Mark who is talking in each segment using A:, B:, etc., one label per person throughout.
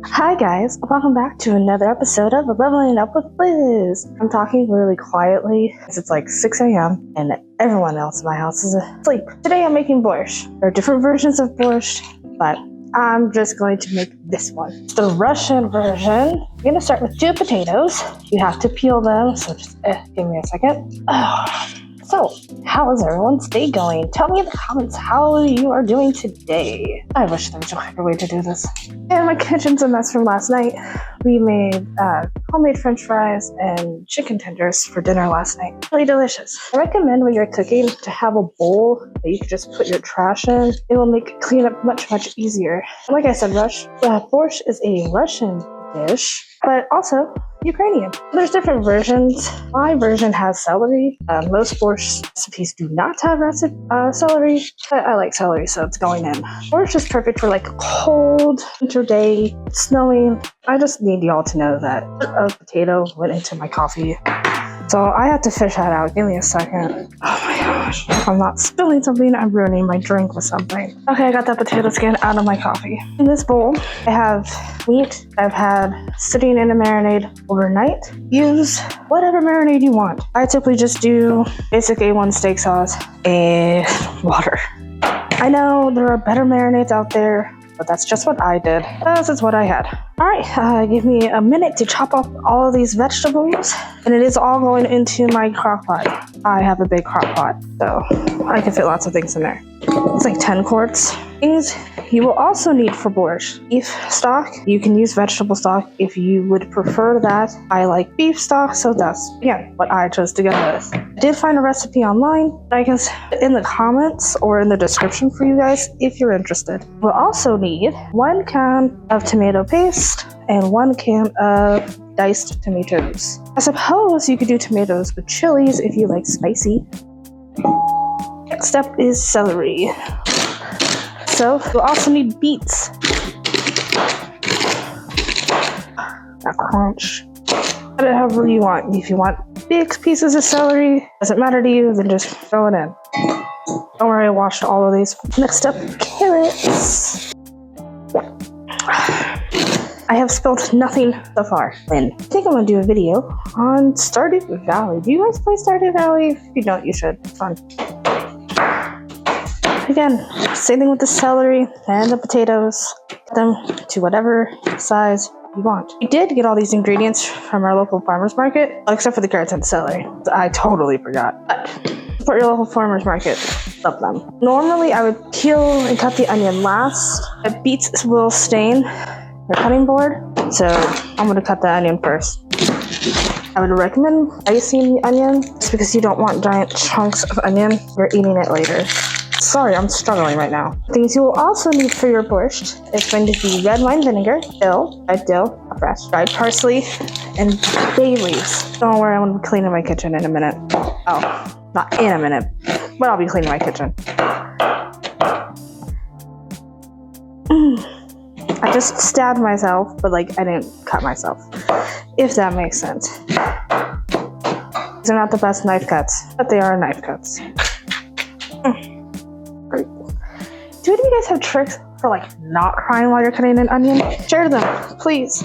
A: Hi guys, welcome back to another episode of Leveling Up with Liz. I'm talking really quietly because it's like 6 a.m. and everyone else in my house is asleep. Today I'm making borscht. There are different versions of borscht, but I'm just going to make this one. It's the Russian version. I'm going to start with 2 potatoes. You have to peel them, so just give me a second. So, how is everyone's day going? Tell me in the comments how you are doing today. I wish there was a quicker way to do this. And my kitchen's a mess from last night. We made homemade french fries and chicken tenders for dinner last night. Really delicious. I recommend when you're cooking to have a bowl that you can just put your trash in. It will make cleanup much easier. And like I said, borscht is a Russian dish, but also Ukrainian. There's different versions. My version has celery. Most borscht recipes do not have celery, but I like celery, so it's going in. Borscht is perfect for like a cold winter day, snowing. I just need y'all to know that a potato went into my coffee. So I have to fish that out. Give me a second. Oh my gosh. If I'm not spilling something, I'm ruining my drink with something. Okay, I got that potato skin out of my coffee. In this bowl, I have meat I've had sitting in a marinade overnight. Use whatever marinade you want. I typically just do basic A1 steak sauce and water. I know there are better marinades out there, but that's just what I did. This is what I had. All right, give me a minute to chop up all of these vegetables, and it is all going into my crock pot. I have a big crock pot, so I can fit lots of things in there. It's like 10 quarts. Things you will also need for borscht: beef stock. You can use vegetable stock if you would prefer that. I like beef stock, so that's, again, what I chose to go with. I did find a recipe online that I can put in the comments or in the description for you guys if you're interested. We'll also need 1 can of tomato paste and 1 can of diced tomatoes. I suppose you could do tomatoes with chilies if you like spicy. Next step is celery. So you'll also need beets. That crunch. Cut it however you want. If you want big pieces of celery, doesn't matter to you, then just throw it in. Don't worry, I washed all of these. Next up, carrots. I have spilled nothing so far. And I think I'm gonna do a video on Stardew Valley. Do you guys play Stardew Valley? If you don't, you should. It's fun. Again, same thing with the celery and the potatoes. Cut them to whatever size you want. I did get all these ingredients from our local farmer's market, except for the carrots and the celery. I totally forgot. But support your local farmer's market. Love them. Normally, I would peel and cut the onion last, but beets will stain your cutting board, so I'm going to cut the onion first. I would recommend dicing the onion just because you don't want giant chunks of onion. You're eating it later. Sorry, I'm struggling right now. Things you will also need for your borscht is going to be red wine vinegar, dill, fresh, dried parsley, and bay leaves. Don't worry, I'm going to be cleaning my kitchen in a minute. Oh, not in a minute, but I'll be cleaning my kitchen. I just stabbed myself, but like I didn't cut myself, if that makes sense. These are not the best knife cuts, but they are knife cuts. Great. Do any of you guys have tricks for like not crying while you're cutting an onion? Share them, please.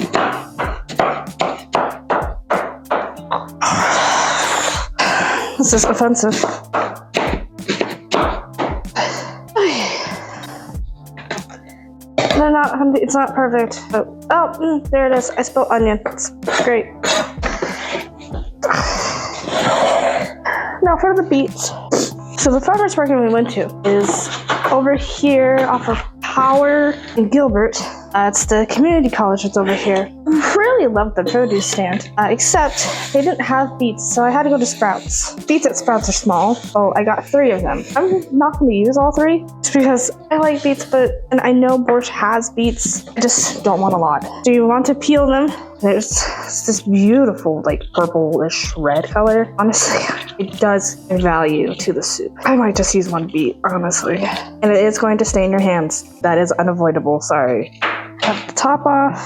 A: This is offensive. They're not, it's not perfect. Oh, there it is. I spilled onion. It's great. Now for the beets. So the farmer's market we went to is over here off of Power and Gilbert. It's the community college that's over here. Really loved the produce stand, except they didn't have beets, so I had to go to Sprouts. Beets at Sprouts are small, so I got 3 of them. I'm not going to use all 3, just because I like beets, and I know borscht has beets. I just don't want a lot. So you want to peel them. There's this beautiful, like, purplish red color. Honestly, it does give value to the soup. I might just use 1 beet, honestly. And it is going to stain your hands. That is unavoidable, sorry. Cut the top off.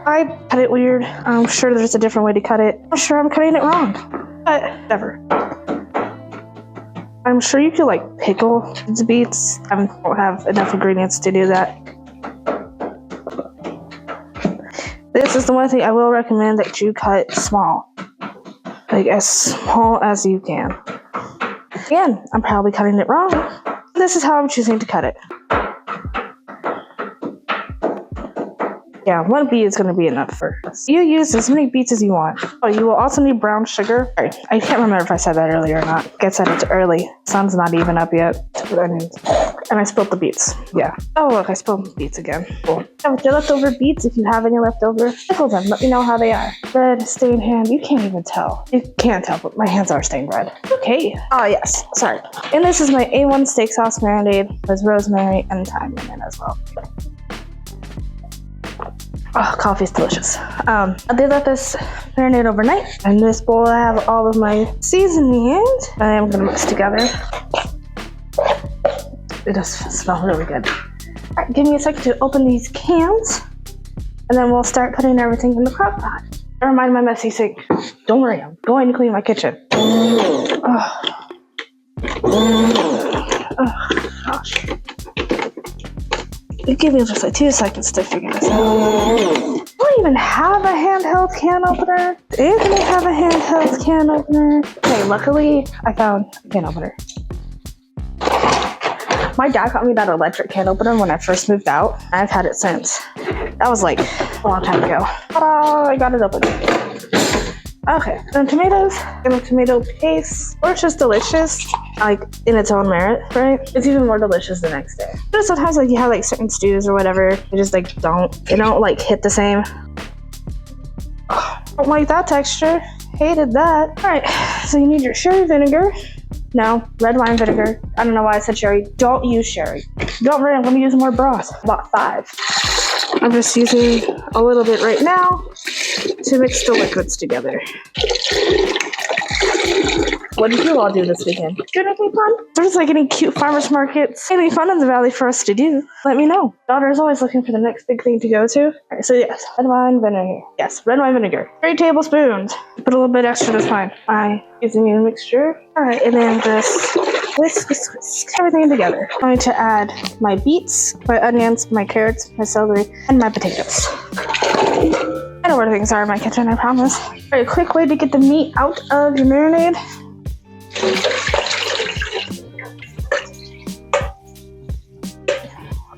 A: I cut it weird. I'm sure there's a different way to cut it. I'm sure I'm cutting it wrong. But whatever. I'm sure you could like pickle the beets. I don't have enough ingredients to do that. This is the one thing I will recommend that you cut small. Like as small as you can. Again, I'm probably cutting it wrong. This is how I'm choosing to cut it. Yeah, 1 beet is going to be enough for us. You use as many beets as you want. Oh, you will also need brown sugar. Sorry, I can't remember if I said that earlier or not. I said it's early. Sun's not even up yet. And I spilled the beets. Yeah. Oh, look, I spilled the beets again. Cool. Yeah, with your leftover beets, if you have any left over, pickle them. Let me know how they are. Red, stained hand. You can't even tell. You can't tell, but my hands are stained red. Okay. Oh, yes. Sorry. And this is my A1 steak sauce marinade with rosemary and thyme in it as well. Oh, coffee's delicious. I did let this marinate overnight. In this bowl, I have all of my seasonings. I am gonna mix together. It does smell really good. All right, give me a second to open these cans, and then we'll start putting everything in the crock pot. Never mind my messy sink. Don't worry, I'm going to clean my kitchen. Oh, gosh. Give me just like 2 seconds to figure this out. I don't even have a handheld can opener. Does Anthony have a handheld can opener? Okay, luckily I found a can opener. My dad got me that electric can opener when I first moved out. I've had it since. That was like a long time ago. Ta-da! I got it open. Okay, and tomatoes and a tomato paste. Borscht is delicious, like in its own merit, right? It's even more delicious the next day. But sometimes like you have like certain stews or whatever, they just like they don't like hit the same. Oh, don't like that texture. Hated that. All right, so you need your sherry vinegar. No, red wine vinegar. I don't know why I said sherry. Don't use sherry. Don't worry, I'm gonna use more broth. About 5. I'm just using a little bit right now to mix the liquids together. What did you all do this weekend? Doing anything fun? There's like any cute farmers markets, anything fun in the valley for us to do, let me know. Daughter is always looking for the next big thing to go to. All right, so yes, red wine vinegar. Yes, red wine vinegar. 3 tablespoons. Put a little bit extra this time. I'm using a mixture. All right, and then just whisk everything together. I'm going to add my beets, my onions, my carrots, my celery, and my potatoes. I know where things are in my kitchen, I promise. All right, a quick way to get the meat out of your marinade.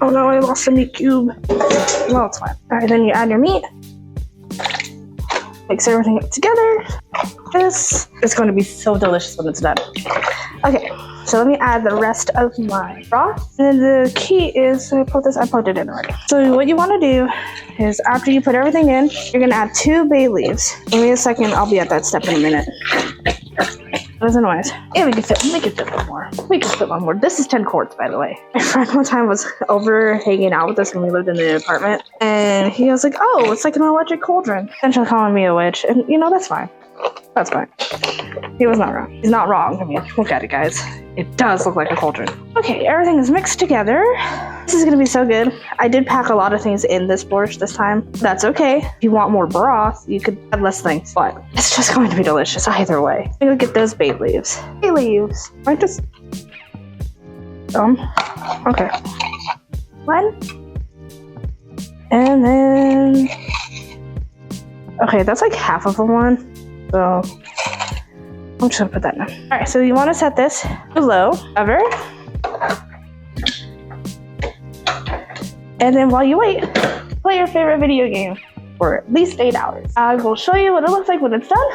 A: Oh no, I lost the meat cube. Well, it's fine. All right, then you add your meat. Mix everything up together. This is going to be so delicious when it's done. Okay, so let me add the rest of my broth. And then the key is, I put it in already. So what you want to do is after you put everything in, you're going to add 2 bay leaves. Give me a second, I'll be at that step in a minute. What is the noise? Yeah, we can fit one more. We can fit one more. This is 10 quarts, by the way. My friend one time was over hanging out with us when we lived in the apartment. And he was like, oh, it's like an electric cauldron. And she's calling me a witch. And you know, that's fine. That's fine. He was not wrong. He's not wrong. I mean, look at it, guys. It does look like a cauldron. Okay, everything is mixed together. This is gonna be so good. I did pack a lot of things in this borscht this time. That's okay. If you want more broth, you could add less things, but it's just going to be delicious either way. I'm gonna get those bay leaves. Bay leaves. Right, just okay. 1. And then okay, that's like half of a 1. So I'm just gonna put that in. All right, so you want to set this to low, cover, and then while you wait, play your favorite video game for at least 8 hours. I will show you what it looks like when it's done,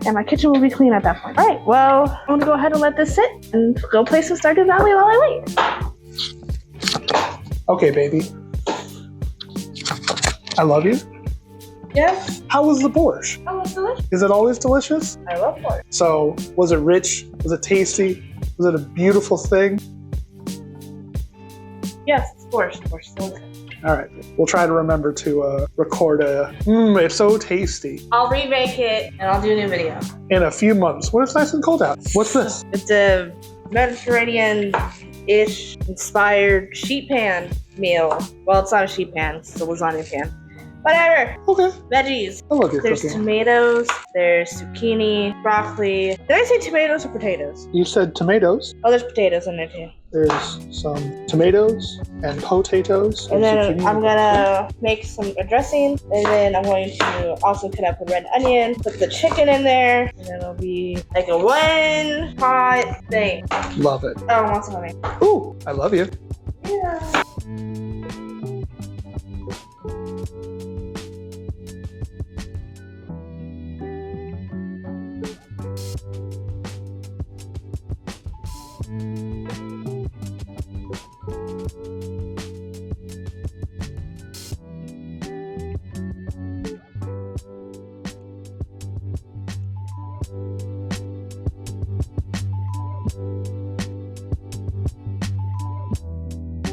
A: and my kitchen will be clean at that point. All right, well, I'm gonna go ahead and let this sit and go play some Stardew Valley while I wait.
B: Okay, baby. I love you.
A: Yeah.
B: How was the borscht?
A: Oh, it's delicious.
B: Is it always delicious?
A: I love borscht.
B: So, was it rich? Was it tasty? Was it a beautiful thing?
A: Yes, it's borscht. Borscht is delicious.
B: All right, we'll try to remember to record it's so tasty.
A: I'll remake it and I'll do a new video.
B: In a few months, when it's nice and cold out. What's this?
A: It's a Mediterranean-ish inspired sheet pan meal. Well, it's not a sheet pan, it's a lasagna pan. Whatever.
B: Okay.
A: Veggies.
B: I love your
A: There's
B: cooking.
A: tomatoes, there's zucchini, broccoli. Did I say tomatoes or potatoes?
B: You said tomatoes.
A: Oh, there's potatoes in there too.
B: There's some tomatoes and potatoes.
A: And then
B: zucchini
A: I'm
B: and
A: gonna make a dressing, and then I'm going to also cut up a red onion, put the chicken in there, and then it'll be like a one pot thing.
B: Love it.
A: Oh, I want some of it.
B: Ooh, I love you.
A: Yeah.